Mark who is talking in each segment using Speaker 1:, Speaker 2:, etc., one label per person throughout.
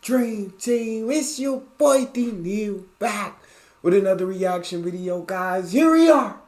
Speaker 1: Dream Team, it's your boy Neal back with another reaction video, guys. Here we are.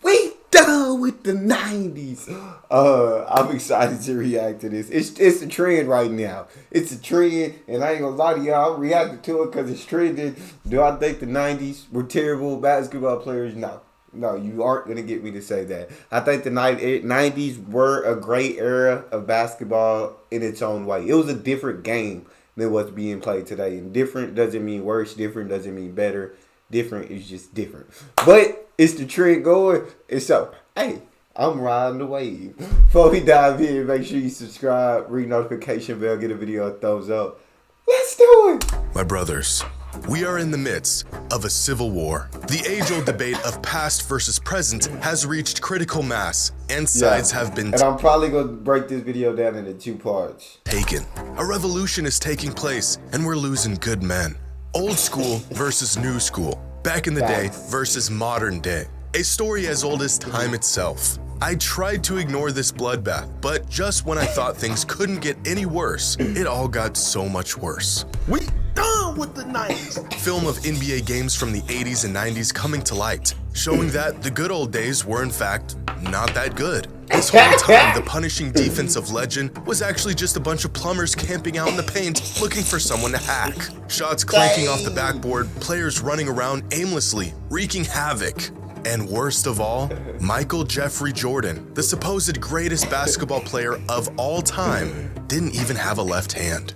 Speaker 1: We done with the 90s. I'm excited to react to this. It's a trend right now. It's a trend, and I ain't gonna lie to y'all. I'm reacting to it because it's trending. Do I think the 90s were terrible basketball players? No. No, you aren't going to get me to say that. I think the 90s were a great era of basketball in its own way. It was a different game than what's being played today. And different doesn't mean worse. Different doesn't mean better. Different is just different. But it's the trend going. And so, hey, I'm riding the wave. Before we dive in, make sure you subscribe, ring notification bell, get a video a thumbs up. Let's do it.
Speaker 2: My brothers, we are in the midst of a civil war. The age-old debate of past versus present has reached critical mass, and sides have been
Speaker 1: and I'm probably going to break this video down into 2 parts.
Speaker 2: Taken. A revolution is taking place, and we're losing good men. Old school versus new school. Back in the day versus modern day. A story as old as time itself. I tried to ignore this bloodbath, but just when I thought things couldn't get any worse, it all got so much worse.
Speaker 3: We done with the 90s.
Speaker 2: Film of NBA games from the 80s and 90s coming to light, showing that the good old days were in fact not that good. This whole time, the punishing defense of legend was actually just a bunch of plumbers camping out in the paint looking for someone to hack. Shots clanking off the backboard, players running around aimlessly, wreaking havoc. And worst of all, Michael Jeffrey Jordan, the supposed greatest basketball player of all time, didn't even have a left hand.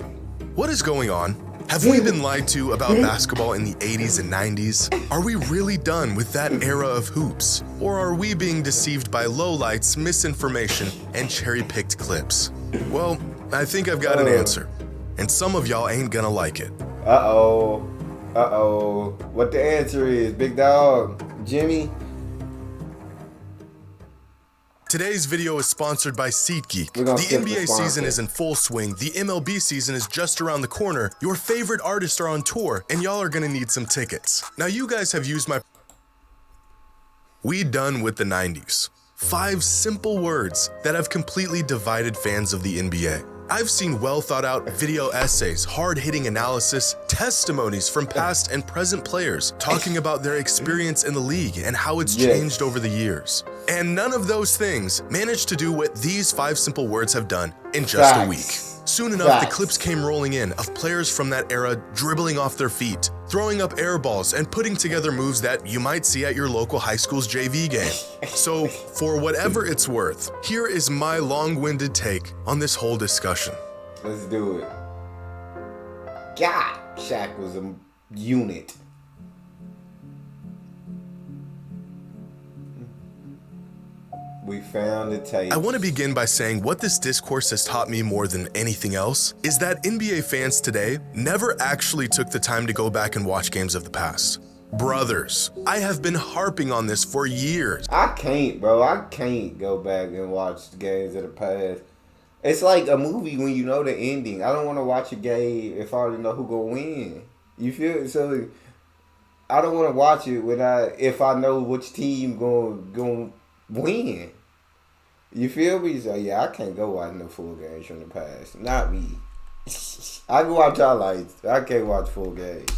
Speaker 2: What is going on? Have we been lied to about basketball in the 80s and 90s? Are we really done with that era of hoops? Or are we being deceived by lowlights, misinformation, and cherry-picked clips? Well, I think I've got an answer. And some of y'all ain't gonna like it.
Speaker 1: Uh-oh. Uh-oh. What the answer is, big dog? Jimmy?
Speaker 2: Today's video is sponsored by SeatGeek. The NBA season is in full swing, the MLB season is just around the corner, your favorite artists are on tour, and y'all are gonna need some tickets. Now you guys have used my... We done with the 90s. 5 simple words that have completely divided fans of the NBA. I've seen well-thought-out video essays, hard-hitting analysis, testimonies from past and present players talking about their experience in the league and how it's changed over the years. And none of those things managed to do what these 5 simple words have done in just a week. Soon enough, the clips came rolling in of players from that era dribbling off their feet, throwing up air balls, and putting together moves that you might see at your local high school's JV game. So, for whatever it's worth, here is my long-winded take on this whole discussion.
Speaker 1: Let's do it. God, Shaq was a unit. We found the tape.
Speaker 2: I want to begin by saying what this discourse has taught me more than anything else is that NBA fans today never actually took the time to go back and watch games of the past. Brothers, I have been harping on this for years.
Speaker 1: I can't, bro. I can't go back and watch the games of the past. It's like a movie when you know the ending. I don't want to watch a game if I already know who gonna win. You feel it? So I don't want to watch it if I know which team gonna win. You feel me? So yeah, I can't go watch no full games from the past. Not me. I can watch highlights. I can't watch full games.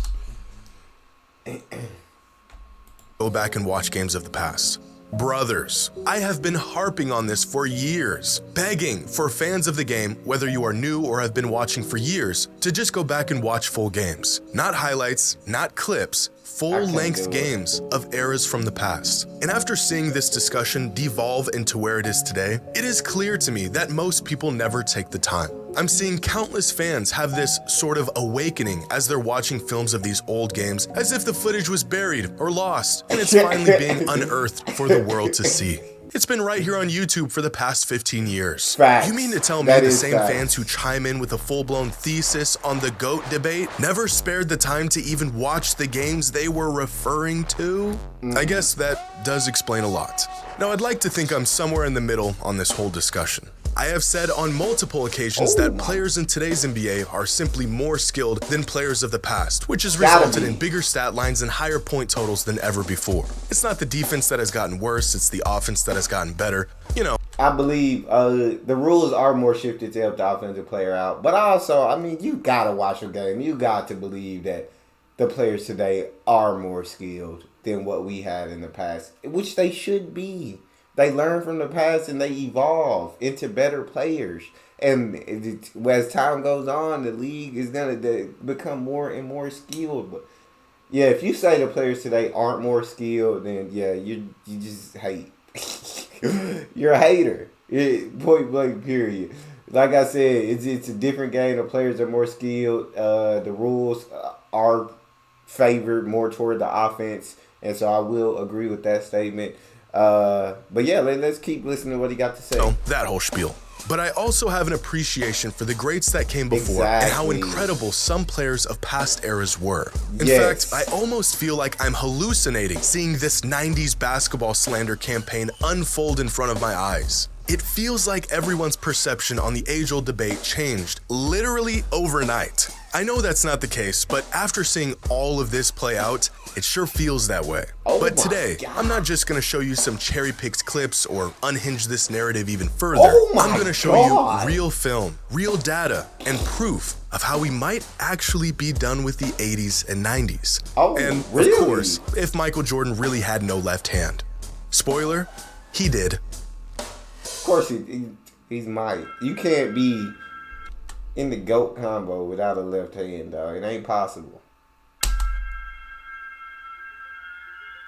Speaker 2: Go back and watch games of the past. Brothers, I have been harping on this for years, begging for fans of the game, whether you are new or have been watching for years, to just go back and watch full games. Not highlights, not clips, full-length games of eras from the past. And after seeing this discussion devolve into where it is today, it is clear to me that most people never take the time. I'm seeing countless fans have this sort of awakening as they're watching films of these old games as if the footage was buried or lost and it's finally being unearthed for the world to see. It's been right here on YouTube for the past 15 years.
Speaker 1: Facts.
Speaker 2: You mean to tell me the same fans who chime in with a full-blown thesis on the GOAT debate never spared the time to even watch the games they were referring to? I guess that does explain a lot. Now, I'd like to think I'm somewhere in the middle on this whole discussion. I have said on multiple occasions that players in today's NBA are simply more skilled than players of the past, which has resulted in bigger stat lines and higher point totals than ever before. It's not the defense that has gotten worse, it's the offense that has gotten better. You know,
Speaker 1: I believe the rules are more shifted to help the offensive player out. But also, I mean, you got to watch a game. You got to believe that the players today are more skilled than what we had in the past, which they should be. They learn from the past and they evolve into better players. And as time goes on, the league is going to become more and more skilled. But yeah, if you say the players today aren't more skilled, then yeah, you just hate. You're a hater. Point blank, period. Like I said, it's a different game. The players are more skilled. The rules are favored more toward the offense. And so I will agree with that statement. But yeah, let's keep listening to what he got to say.
Speaker 2: Oh, that whole spiel. But I also have an appreciation for the greats that came before and how incredible some players of past eras were. In fact, I almost feel like I'm hallucinating seeing this 90s basketball slander campaign unfold in front of my eyes. It feels like everyone's perception on the age-old debate changed literally overnight. I know that's not the case, but after seeing all of this play out, it sure feels that way. But today, I'm not just going to show you some cherry-picked clips or unhinge this narrative even further. I'm going to show you real film, real data, and proof of how we might actually be done with the 80s and 90s. And of course, if Michael Jordan really had no left hand. Spoiler, he did.
Speaker 1: Of course he's Mike. You can't be in the GOAT combo without a left hand, dog. It ain't possible.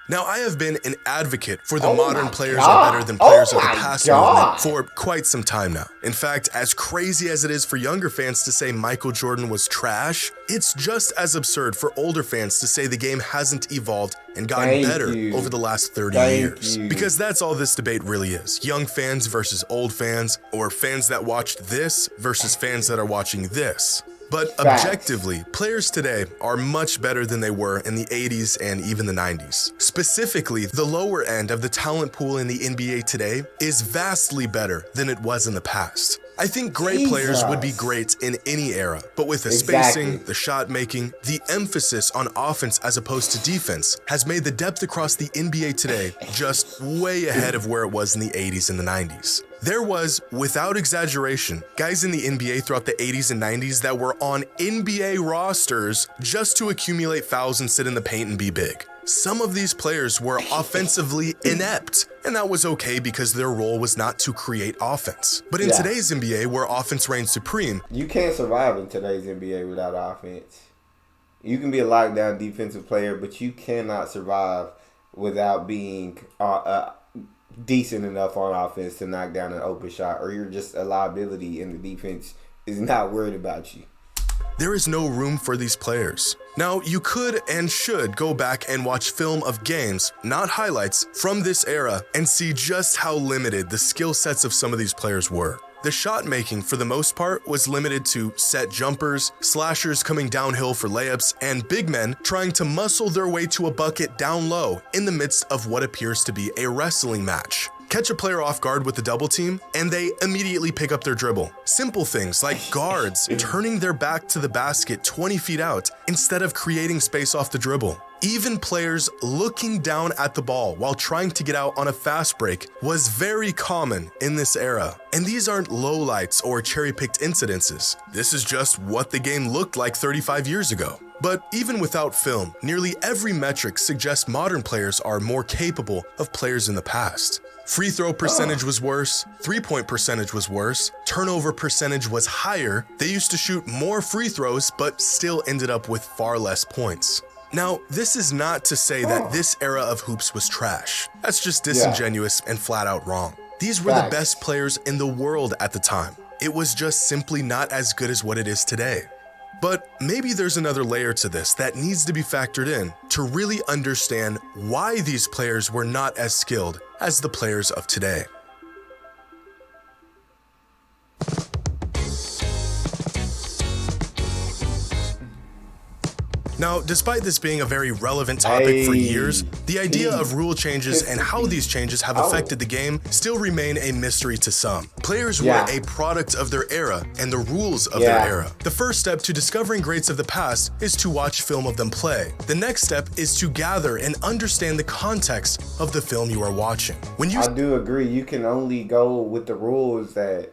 Speaker 2: Now, I have been an advocate for the modern players are better than players of the past movement for quite some time now. In fact, as crazy as it is for younger fans to say Michael Jordan was trash, it's just as absurd for older fans to say the game hasn't evolved and gotten better over the last 30 years. Because that's all this debate really is. Young fans versus old fans, or fans that watched this versus fans that are watching this. But objectively, players today are much better than they were in the 80s and even the 90s. Specifically, the lower end of the talent pool in the NBA today is vastly better than it was in the past. I think great players would be great in any era, but with the spacing, the shot making, the emphasis on offense as opposed to defense has made the depth across the NBA today just way ahead of where it was in the 80s and the 90s. There was, without exaggeration, guys in the NBA throughout the 80s and 90s that were on NBA rosters just to accumulate fouls and sit in the paint and be big. Some of these players were offensively inept, and that was okay because their role was not to create offense. But in today's NBA, where offense reigns supreme,
Speaker 1: you can't survive in today's NBA without offense. You can be a lockdown defensive player, but you cannot survive without being decent enough on offense to knock down an open shot, or you're just a liability and the defense is not worried about you.
Speaker 2: There is no room for these players. Now, you could and should go back and watch film of games, not highlights, from this era and see just how limited the skill sets of some of these players were. The shot making, for the most part, was limited to set jumpers, slashers coming downhill for layups, and big men trying to muscle their way to a bucket down low in the midst of what appears to be a wrestling match. Catch a player off guard with the double team, and they immediately pick up their dribble. Simple things like guards turning their back to the basket 20 feet out instead of creating space off the dribble. Even players looking down at the ball while trying to get out on a fast break was very common in this era. And these aren't lowlights or cherry-picked incidences. This is just what the game looked like 35 years ago. But even without film, nearly every metric suggests modern players are more capable of players in the past. Free throw percentage was worse, three-point percentage was worse, turnover percentage was higher, they used to shoot more free throws but still ended up with far less points. Now, this is not to say that this era of hoops was trash. That's just disingenuous and flat out wrong. These were the best players in the world at the time. It was just simply not as good as what it is today. But maybe there's another layer to this that needs to be factored in to really understand why these players were not as skilled as the players of today. Now, despite this being a very relevant topic for years, the idea of rule changes and how these changes have affected the game still remain a mystery to some. Players were a product of their era and the rules of their era. The first step to discovering greats of the past is to watch film of them play. The next step is to gather and understand the context of the film you are watching.
Speaker 1: I do agree. You can only go with the rules that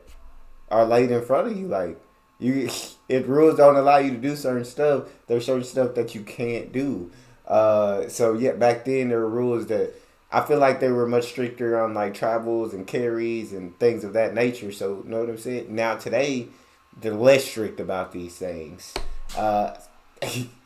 Speaker 1: are laid in front of you. Like, if rules don't allow you to do certain stuff, there's certain stuff that you can't do. So yeah, back then there were rules that I feel like they were much stricter on like travels and carries and things of that nature. So you know what I'm saying? Now today they're less strict about these things.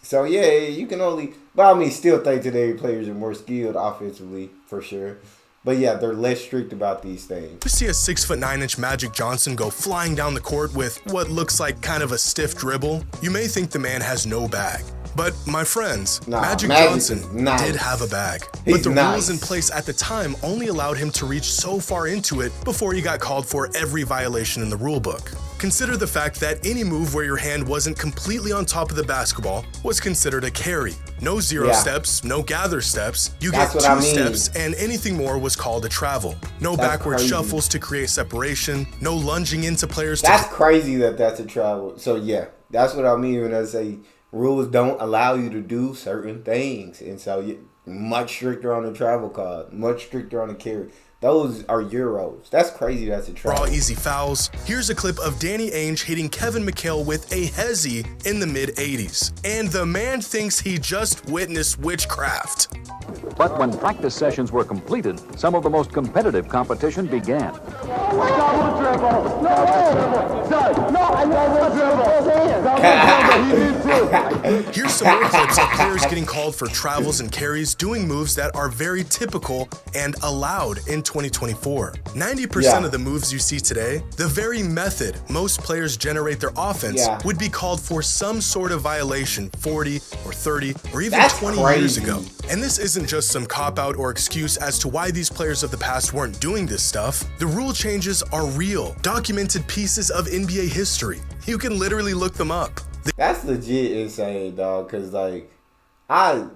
Speaker 1: So yeah, you can only, but I mean, still think today players are more skilled offensively for sure. But yeah, they're less strict about these things.
Speaker 2: You see a 6'9" Magic Johnson go flying down the court with what looks like kind of a stiff dribble. You may think the man has no bag. But my friends, Magic Johnson did have a bag. But the rules in place at the time only allowed him to reach so far into it before he got called for every violation in the rulebook. Consider the fact that any move where your hand wasn't completely on top of the basketball was considered a carry. No zero steps, no gather steps. You get two steps, and anything more was called a travel. No backward shuffles to create separation. No lunging into players.
Speaker 1: That's crazy that's a travel. So yeah, that's what I mean when I say rules don't allow you to do certain things. And so much stricter on the travel card, much stricter on the carry. Those are Euros. That's crazy. That's a travel.
Speaker 2: Raw easy fouls. Here's a clip of Danny Ainge hitting Kevin McHale with a hezzy in the mid-'80s. And the man thinks he just witnessed witchcraft.
Speaker 4: But when practice sessions were completed, some of the most competitive competition began.
Speaker 2: Here's some more clips of players getting called for travels and carries, doing moves that are very typical and allowed in 2024. 90% of the moves you see today, the very method most players generate their offense, would be called for some sort of violation 40 or 30 or even 20 years ago. And this isn't just some cop-out or excuse as to why these players of the past weren't doing this stuff. The rule changes are real, documented pieces of NBA history. You can literally look them up.
Speaker 1: That's legit insane, dog, because like I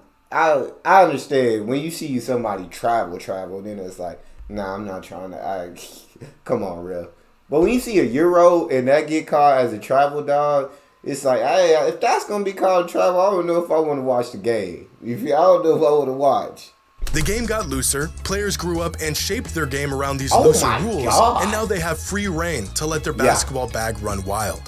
Speaker 1: understand when you see somebody travel, then it's like, nah, I'm not trying to. Come on, real. But when you see a Euro and that get called as a travel, dog, it's like, hey, if that's gonna be called travel, I don't know if I want to watch the game. I don't know if I want to watch.
Speaker 2: The game got looser, players grew up and shaped their game around these looser rules, and now they have free reign to let their basketball bag run wild.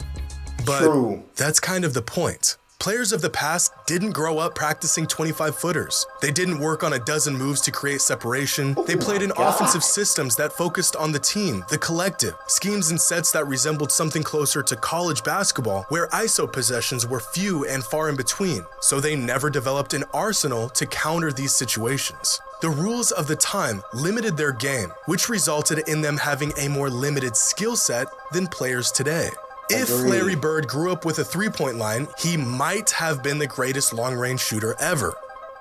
Speaker 2: But that's kind of the point. Players of the past didn't grow up practicing 25-footers. They didn't work on a dozen moves to create separation. They played in offensive systems that focused on the team, the collective, schemes and sets that resembled something closer to college basketball, where ISO possessions were few and far in between, so they never developed an arsenal to counter these situations. The rules of the time limited their game, which resulted in them having a more limited skill set than players today. If Larry Bird grew up with a three-point line, he might have been the greatest long-range shooter ever,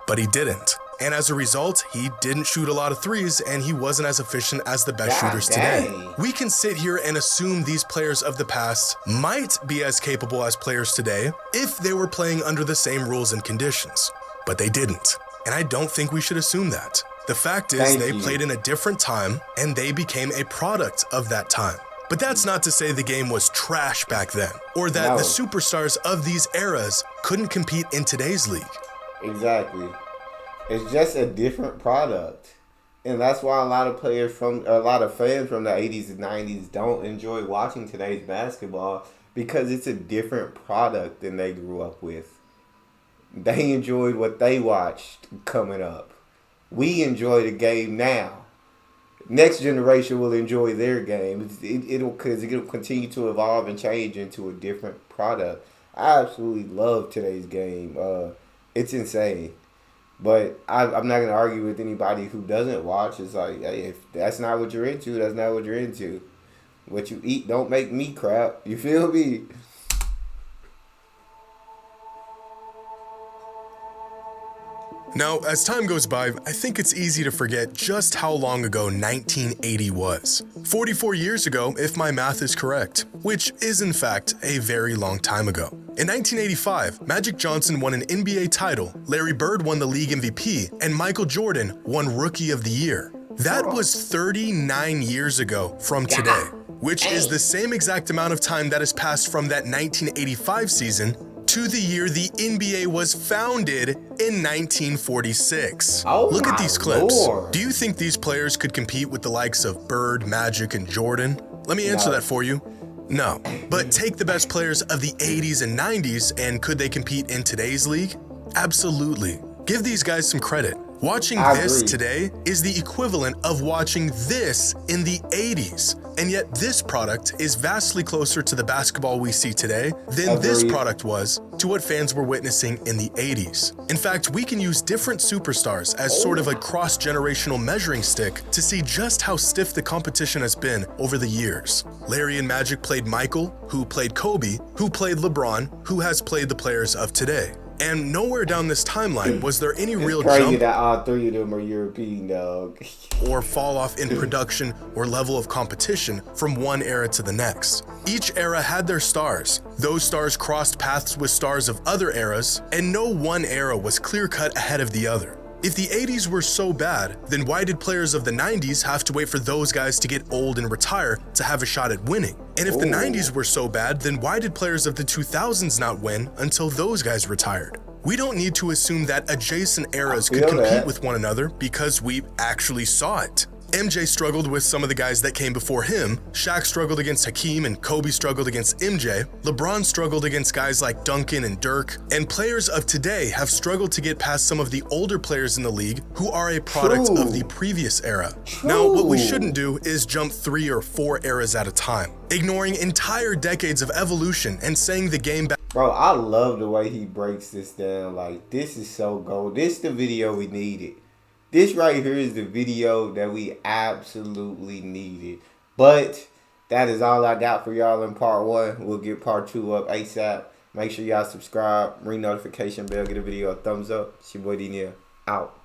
Speaker 2: but he didn't. And as a result, he didn't shoot a lot of threes and he wasn't as efficient as the best shooters today. We can sit here and assume these players of the past might be as capable as players today if they were playing under the same rules and conditions, but they didn't. And I don't think we should assume that. The fact is they played in a different time and they became a product of that time. But that's not to say the game was trash back then, or that the superstars of these eras couldn't compete in today's league.
Speaker 1: Exactly. It's just a different product. And that's why a lot of fans from the 80s and 90s don't enjoy watching today's basketball, because it's a different product than they grew up with. They enjoyed what they watched coming up. We enjoy the game now. Next generation will enjoy their game. It'll continue to evolve and change into a different product. I absolutely love today's game. It's insane. But I'm not going to argue with anybody who doesn't watch. It's like, hey, if that's not what you're into, that's not what you're into. What you eat don't make me crap. You feel me?
Speaker 2: Now, as time goes by, I think it's easy to forget just how long ago 1980 was. 44 years ago, if my math is correct, which is in fact a very long time ago. In 1985, Magic Johnson won an NBA title, Larry Bird won the league MVP, and Michael Jordan won Rookie of the Year. That was 39 years ago from today, which is the same exact amount of time that has passed from that 1985 season to the year the NBA was founded in 1946. Look at these clips.
Speaker 1: Lord.
Speaker 2: Do you think these players could compete with the likes of Bird, Magic, and Jordan? Let me answer that for you. No. But take the best players of the 80s and 90s, and could they compete in today's league? Absolutely. Give these guys some credit. Watching this today is the equivalent of watching this in the 80s. And yet this product is vastly closer to the basketball we see today than this product was to what fans were witnessing in the 80s. In fact, we can use different superstars as sort of a cross-generational measuring stick to see just how stiff the competition has been over the years. Larry and Magic played Michael, who played Kobe, who played LeBron, who has played the players of today. And nowhere down this timeline was there any real jump
Speaker 1: that all three of them are European, dog.
Speaker 2: or fall off in production or level of competition from one era to the next. Each era had their stars. Those stars crossed paths with stars of other eras, and no one era was clear-cut ahead of the other. If the 80s were so bad, then why did players of the 90s have to wait for those guys to get old and retire to have a shot at winning? And if the 90s were so bad, then why did players of the 2000s not win until those guys retired? We don't need to assume that adjacent eras could compete with one another because we actually saw it. MJ struggled with some of the guys that came before him, Shaq struggled against Hakeem and Kobe struggled against MJ, LeBron struggled against guys like Duncan and Dirk, and players of today have struggled to get past some of the older players in the league who are a product of the previous era. Now, what we shouldn't do is jump 3 or 4 eras at a time, ignoring entire decades of evolution and saying the game back.
Speaker 1: Bro, I love the way he breaks this down. Like, this is so gold. This is the video we needed. This right here is the video that we absolutely needed. But that is all I got for y'all in part 1. We'll get part 2 up ASAP. Make sure y'all subscribe, ring notification bell, get a video a thumbs up. It's your boy Neal, out.